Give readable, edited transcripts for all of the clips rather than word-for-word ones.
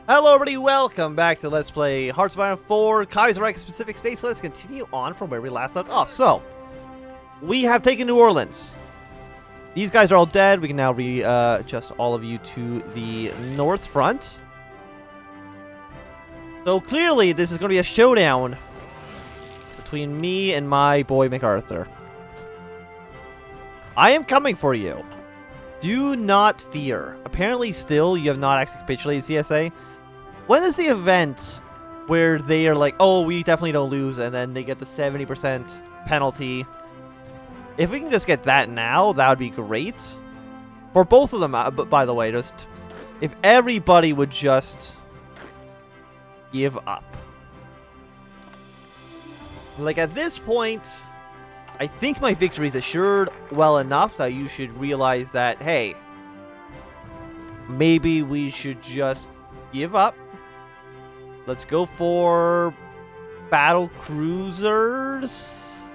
Hello everybody, welcome back to Let's Play Hearts of Iron 4, Kaiserreich Specific States. Let's continue on from where we last left off. So, we have taken New Orleans. These guys are all dead. We can now readjust all of you to the north front. So clearly, this is going to be a showdown between me and my boy MacArthur. I am coming for you. Do not fear. Apparently still, you have not actually capitulated CSA. When is the event where they are like, oh, we definitely don't lose, and then they get the 70% penalty? If we can just get that now, that would be great. For both of them, but by the way, just if everybody would just give up. Like at this point, I think my victory is assured well enough that you should realize that, hey, maybe we should just give up. Let's go for battle cruisers,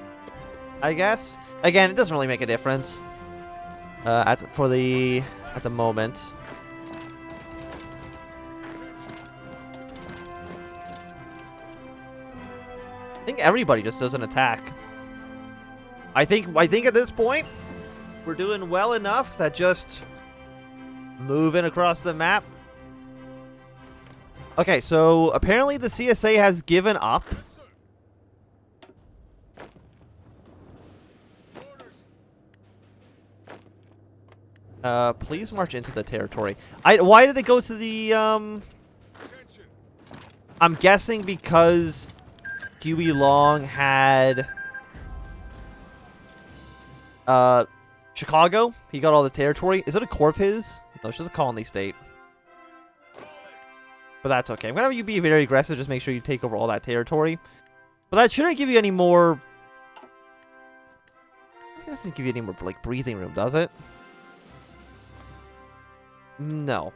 I guess. Again, it doesn't really make a difference at the moment. I think everybody just does an attack. I think at this point we're doing well enough that just moving across the map. Okay, so apparently the CSA has given up. Please march into the territory. Why did it go to the I'm guessing because Huey Long had Chicago. He got all the territory. Is it a core of his? No, it's just a colony state. But that's okay. I'm gonna have you be very aggressive. Just make sure you take over all that territory. But that shouldn't give you any more. It doesn't give you any more like breathing room, does it? No.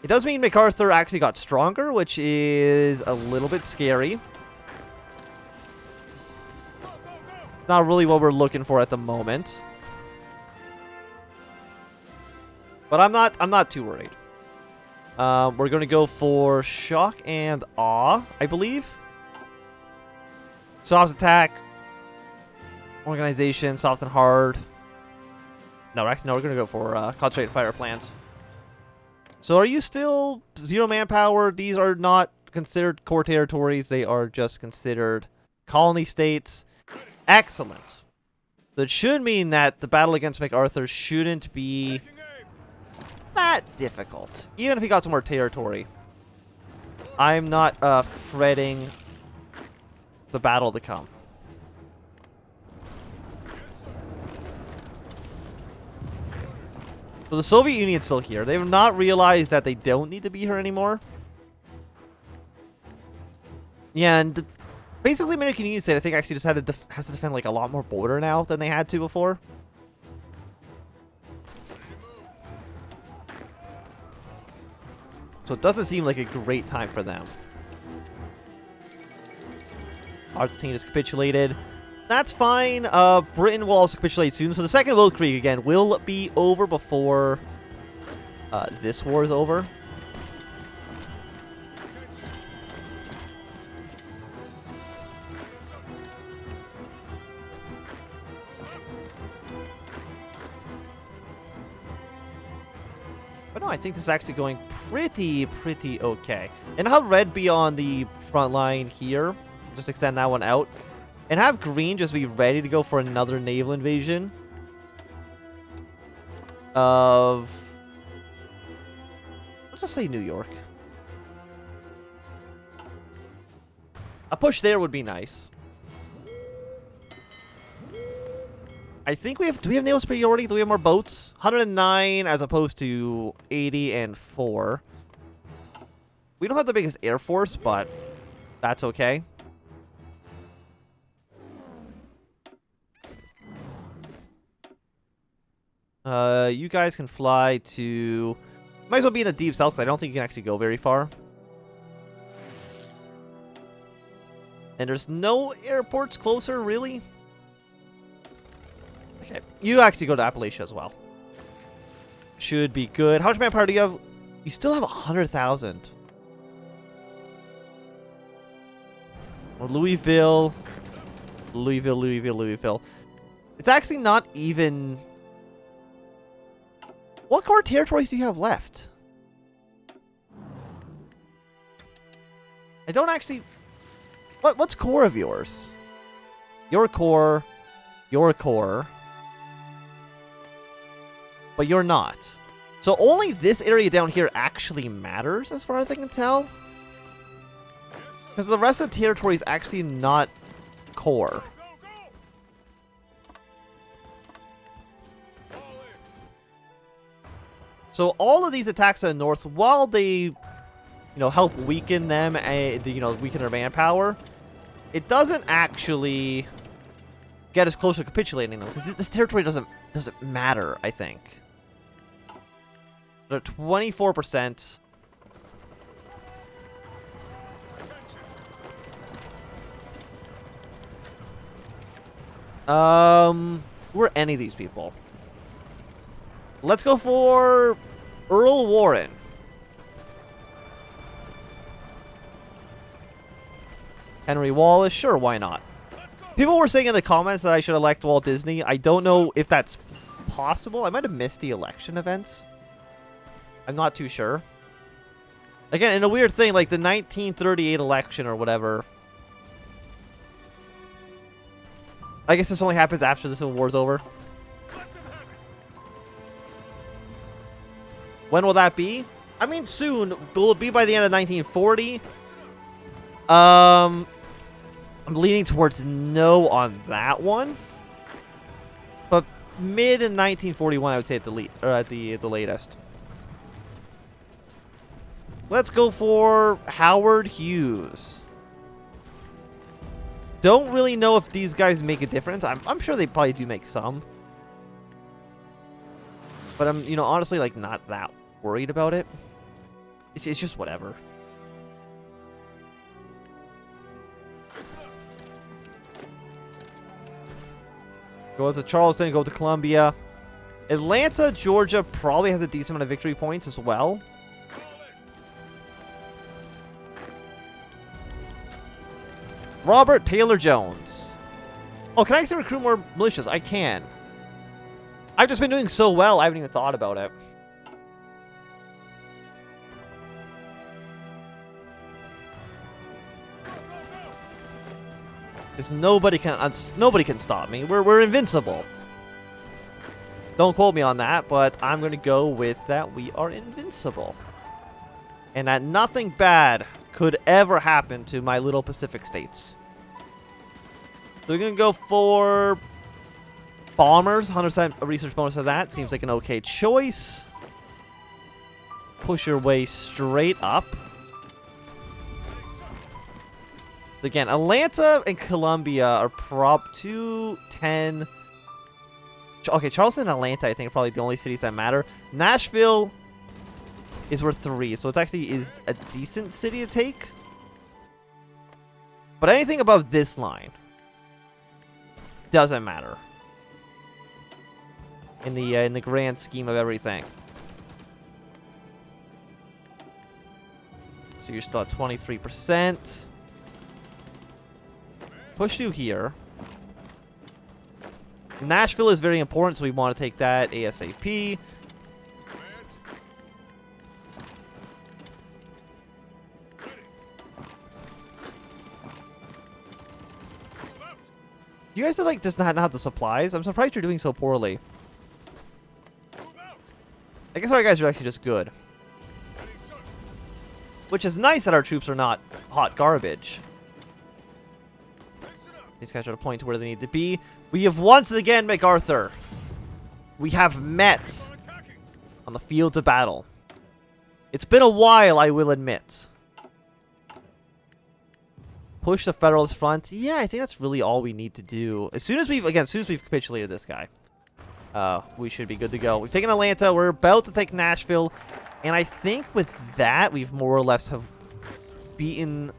It does mean MacArthur actually got stronger, which is a little bit scary. Not really what we're looking for at the moment. But I'm not too worried. We're going to go for shock and awe, I believe. Soft attack. Organization, soft and hard. No, actually, no, we're going to go for concentrated fire plants. So are you still 0 manpower? These are not considered core territories. They are just considered colony states. Excellent. That should mean that the battle against MacArthur shouldn't be that difficult, even if he got some more territory. I'm not fretting the battle to come. So the Soviet Union's still here. They have not realized that they don't need to be here anymore. Yeah, and basically American Union State, I think, actually just has to defend like a lot more border now than they had to before. So it doesn't seem like a great time for them. Argentina has capitulated. That's fine. Britain will also capitulate soon. So the Second World Krieg, again, will be over before this war is over. But no, I think this is actually going pretty okay. And have red be on the front line here. Just extend that one out. And have green just be ready to go for another naval invasion of, let's just say, New York. A push there would be nice. I think we have, do we have naval superiority? Do we have more boats? 109 as opposed to 80 and 4. We don't have the biggest air force, but that's okay. You guys can fly to... Might as well be in the deep south, because I don't think you can actually go very far. And there's no airports closer, really? Okay, you actually go to Appalachia as well. Should be good. How much manpower do you have? You still have 100,000. Or Louisville. Louisville. It's actually not even... What core territories do you have left? I don't actually... What's core of yours? Your core. Your core. But you're not. So only this area down here actually matters, as far as I can tell. Because the rest of the territory is actually not core. So all of these attacks in the north, while they, you know, help weaken them and, you know, weaken their manpower, it doesn't actually get us close to capitulating them, because this territory doesn't matter, I think. They're 24%. Who are any of these people? Let's go for Earl Warren. Henry Wallace, sure, why not? People were saying in the comments that I should elect Walt Disney. I don't know if that's possible. I might have missed the election events. I'm not too sure. Again, in a weird thing, like the 1938 election or whatever. I guess this only happens after the Civil War's over. When will that be? I mean, soon. Will it be by the end of 1940? I'm leaning towards no on that one. But mid in 1941, I would say at the latest. Let's go for Howard Hughes. Don't really know if these guys make a difference. I'm sure they probably do make some. But I'm, you know, honestly, like, not that worried about it. It's just whatever. Go up to Charleston, go to Columbia. Atlanta, Georgia probably has a decent amount of victory points as well. Robert Taylor Jones. Oh, can I actually recruit more militias? I can. I've just been doing so well, I haven't even thought about it. Because nobody can stop me. We're invincible. Don't quote me on that, but I'm gonna go with that we are invincible. And that nothing bad could ever happen to my little Pacific states. So we're gonna go for bombers, 100% research bonus of that. Seems like an okay choice. Push your way straight up. Again, Atlanta and Columbia are prop 2, 10. Okay, Charleston and Atlanta, I think, are probably the only cities that matter. Nashville is worth 3, so it actually is a decent city to take. But anything above this line doesn't matter in the grand scheme of everything. So you're still at 23%. Push you here. Nashville is very important, so we want to take that ASAP. You guys are like just not have the supplies. I'm surprised you're doing so poorly. I guess our guys are actually just good. Which is nice that our troops are not hot garbage. These guys are at a point where they need to be. We have once again, MacArthur. We have met on the fields of battle. It's been a while, I will admit. Push the Federalist front. Yeah, I think that's really all we need to do. As soon as we've capitulated this guy, we should be good to go. We've taken Atlanta. We're about to take Nashville. And I think with that, we've more or less have beaten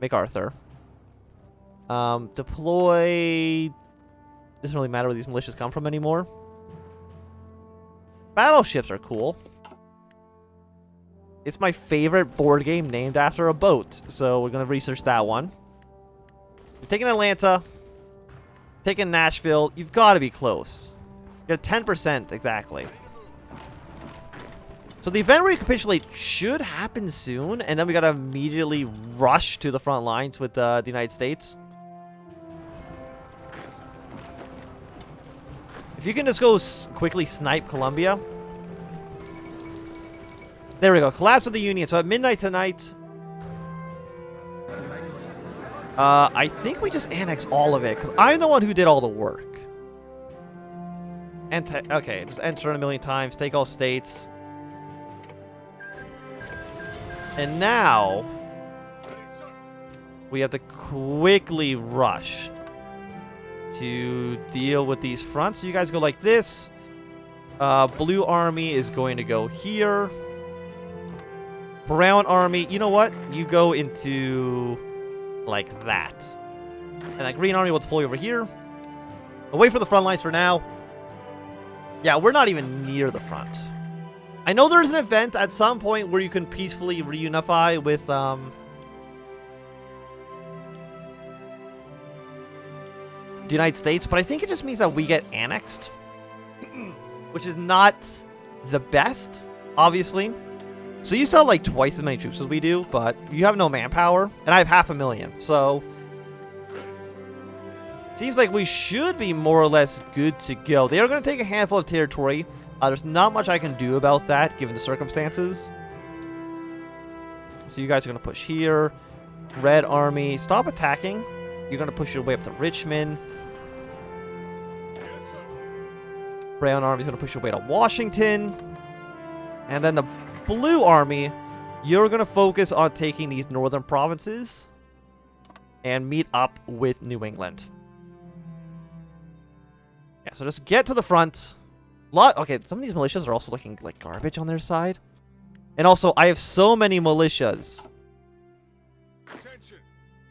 MacArthur. Deploy... Doesn't really matter where these militias come from anymore. Battleships are cool. It's my favorite board game named after a boat. So we're going to research that one. You're taking Atlanta. Taking Nashville. You've got to be close. You're at 10% exactly. So the event where you capitulate should happen soon, and then we gotta immediately rush to the front lines with the United States. If you can just go quickly snipe Colombia. There we go. Collapse of the Union. So at midnight tonight, I think we just annex all of it, because I'm the one who did all the work. Okay, just enter 1,000,000 times, take all states. And now, we have to quickly rush to deal with these fronts. So you guys go like this. Blue army is going to go here. Brown army, you know what? You go into like that. And that green army will deploy over here. Away from the front lines for now. Yeah, we're not even near the front. I know there's an event at some point where you can peacefully reunify with the United States, but I think it just means that we get annexed, which is not the best, obviously. So you still have like twice as many troops as we do, but you have no manpower, and I have 500,000, so seems like we should be more or less good to go. They are going to take a handful of territory. There's not much I can do about that, given the circumstances. So you guys are going to push here. Red Army, stop attacking. You're going to push your way up to Richmond. Brown Army is going to push your way to Washington. And then the Blue Army, you're going to focus on taking these northern provinces and meet up with New England. Yeah, so just get to the front. Okay, some of these militias are also looking like garbage on their side. And also, I have so many militias.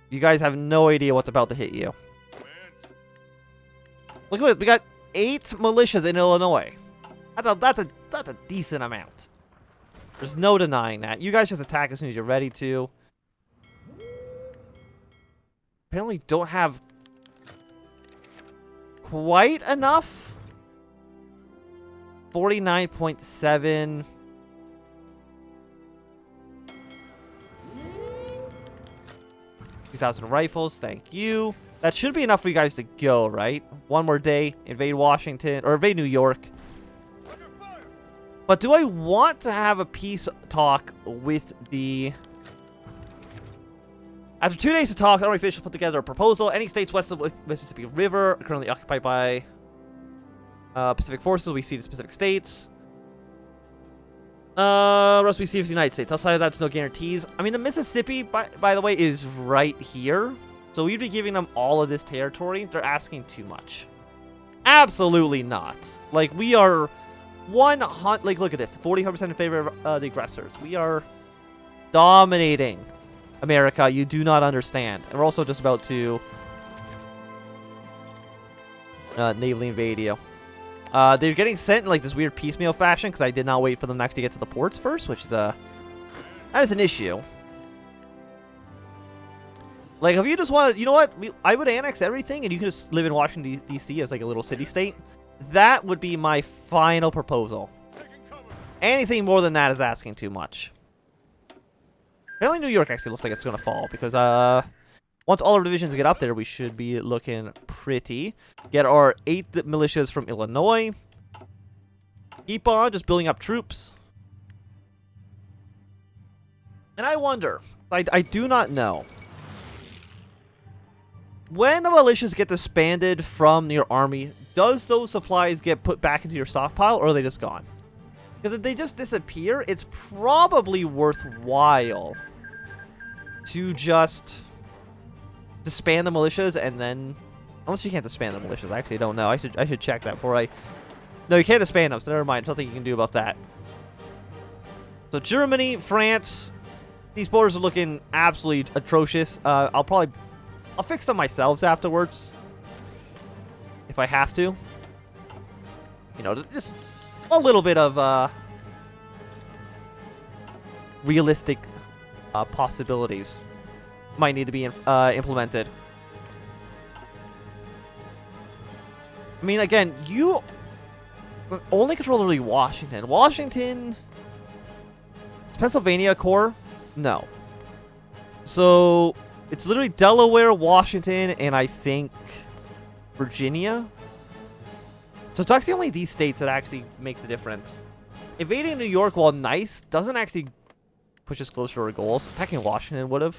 You guys have no idea what's about to hit you. Look at this. We got 8 militias in Illinois. That's a decent amount. There's no denying that. You guys just attack as soon as you're ready to. Apparently don't have quite enough. 49.7. $2,000 rifles, thank you. That should be enough for you guys to go, right? One more day, invade Washington, or invade New York. But do I want to have a peace talk with the... After 2 days of talk, our officials put together a proposal. Any states west of Mississippi River are currently occupied by Pacific forces. We see the specific states. Rest we see is the United States. Outside of that, there's no guarantees. I mean, the Mississippi, by the way, is right here. So we'd be giving them all of this territory. They're asking too much. Absolutely not. Like, we are 100... Like, look at this. 45% in favor of the aggressors. We are dominating America. You do not understand. And we're also just about to navally invade you. They're getting sent in like this weird piecemeal fashion because I did not wait for them to actually get to the ports first, which is that is an issue. Like, if you just want to, you know what? I would annex everything and you can just live in Washington, D.C. as like a little city-state. That would be my final proposal. Anything more than that is asking too much. Apparently New York actually looks like it's going to fall because once all our divisions get up there, we should be looking pretty. Get our 8 militias from Illinois. Keep on just building up troops. And I wonder, I do not know. When the militias get disbanded from your army, does those supplies get put back into your stockpile, or are they just gone? Because if they just disappear, it's probably worthwhile to just disband the militias and then... Unless you can't disband the militias. I actually don't know. I should check that before I... No, you can't disband them, so never mind. There's nothing you can do about that. So Germany, France... These borders are looking absolutely atrocious. I'll fix them myself afterwards. If I have to. You know, just a little bit of realistic possibilities might need to be implemented. I mean, again, you only control really Washington. Washington... Is Pennsylvania a core? No. So, it's literally Delaware, Washington, and I think Virginia. So it's actually only these states that actually makes a difference. Invading New York, while nice, doesn't actually push us closer to our goals. Attacking Washington would have.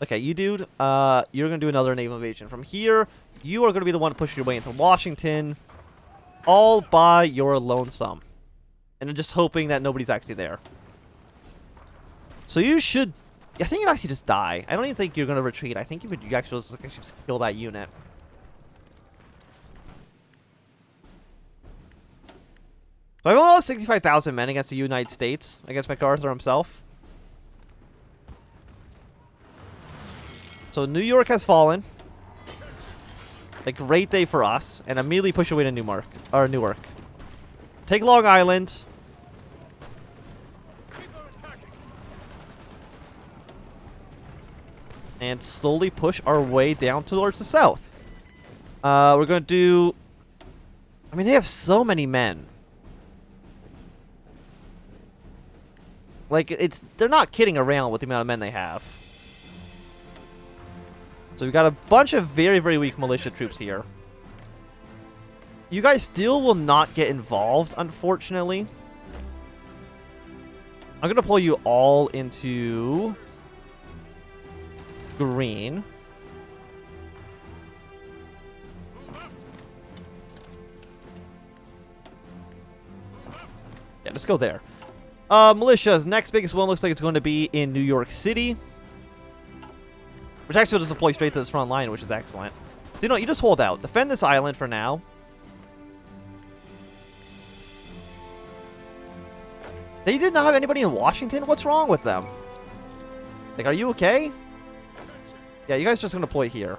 Okay, you dude, you're going to do another naval invasion. From here, you are going to be the one to push your way into Washington, all by your lonesome. And I'm just hoping that nobody's actually there. So you should... I think you'd actually just die. I don't even think you're going to retreat. I think you actually just kill that unit. So I've only lost 65,000 men against the United States, against MacArthur himself. So New York has fallen. A great day for us. And immediately push away to Newark. Take Long Island. And slowly push our way down towards the south. We're going to do... I mean, they have so many men. Like, they're not kidding around with the amount of men they have. So we've got a bunch of very, very weak militia troops here. You guys still will not get involved, unfortunately. I'm going to pull you all into green. Yeah, let's go there. Militia's next biggest one looks like it's going to be in New York City. Which actually will just deploy straight to this front line, which is excellent. So, you know, you just hold out. Defend this island for now. They did not have anybody in Washington? What's wrong with them? Like, are you okay? Yeah, you guys just going to deploy here.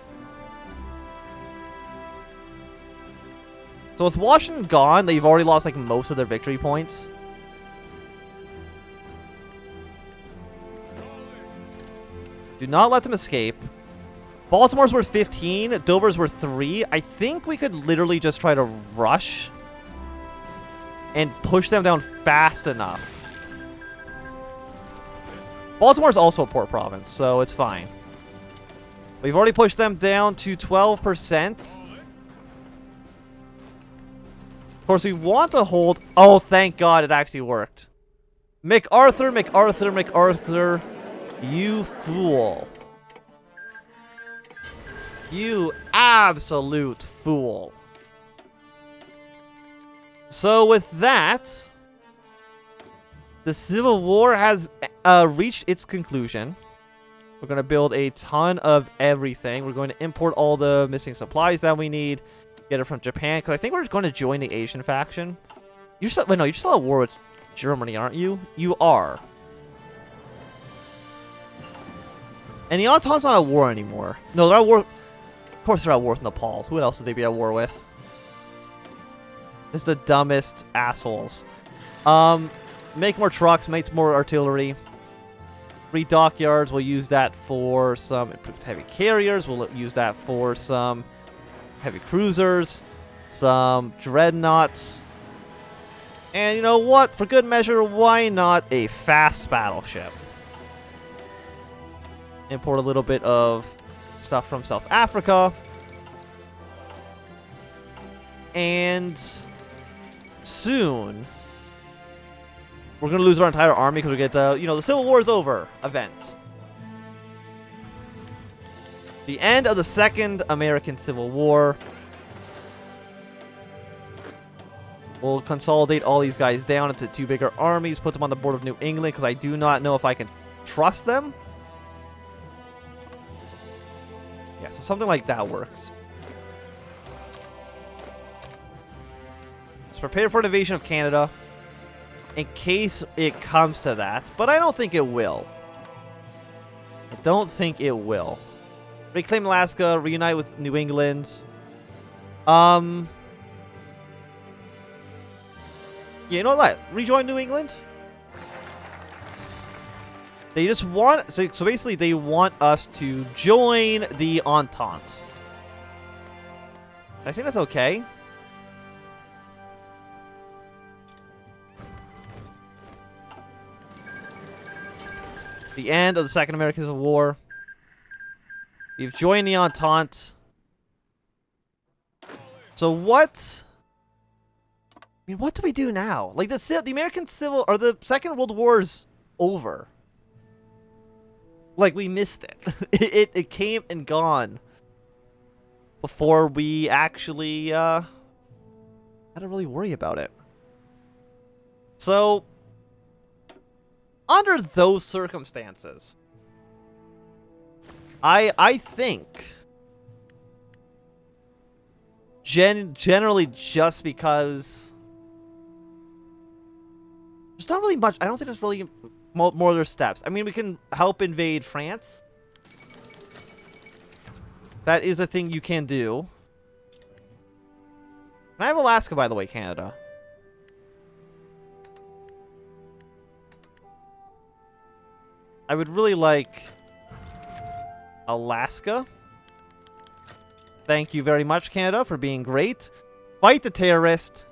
So with Washington gone, they've already lost, like, most of their victory points. Do not let them escape. Baltimore's worth 15. Dover's worth 3. I think we could literally just try to rush and push them down fast enough. Baltimore's also a port province, so it's fine. We've already pushed them down to 12%. Of course, we want to hold... Oh, thank God it actually worked. MacArthur, MacArthur, MacArthur. You fool. You absolute fool. So with that, the Civil War has reached its conclusion. We're going to build a ton of everything. We're going to import all the missing supplies that we need. Get it from Japan, because I think we're just going to join the Asian faction. You're still, wait, no, you're still at war with Germany, aren't you? You are. And the Entente's not at war anymore. No, they're at war. Of course they're at war with Nepal. Who else would they be at war with? Just the dumbest assholes. Make more trucks, make more artillery. 3 dockyards, we'll use that for some improved heavy carriers. We'll use that for some heavy cruisers. Some dreadnoughts. And you know what? For good measure, why not a fast battleship? Import a little bit of stuff from South Africa. And soon we're going to lose our entire army because we get the, you know, the Civil War is over event. The end of the Second American Civil War. We'll consolidate all these guys down into 2 bigger armies, put them on the board of New England because I do not know if I can trust them. Yeah, so something like that works. Let's prepare for an invasion of Canada in case it comes to that, but I don't think it will. I don't think it will. Reclaim Alaska, reunite with New England. Yeah, you know what? Rejoin New England? They just want... So basically, they want us to join the Entente. I think that's okay. The end of the Second American Civil War. We've joined the Entente. So what? I mean, what do we do now? Like the American Civil or the Second World War is over. Like we missed it. It came and gone before we actually had to really worry about it. So under those circumstances, I think generally just because there's not really much. I don't think there's really more other steps. I mean, we can help invade France. That is a thing you can do. And I have Alaska, by the way, Canada. I would really like Alaska. Thank you very much, Canada, for being great. Fight the terrorist.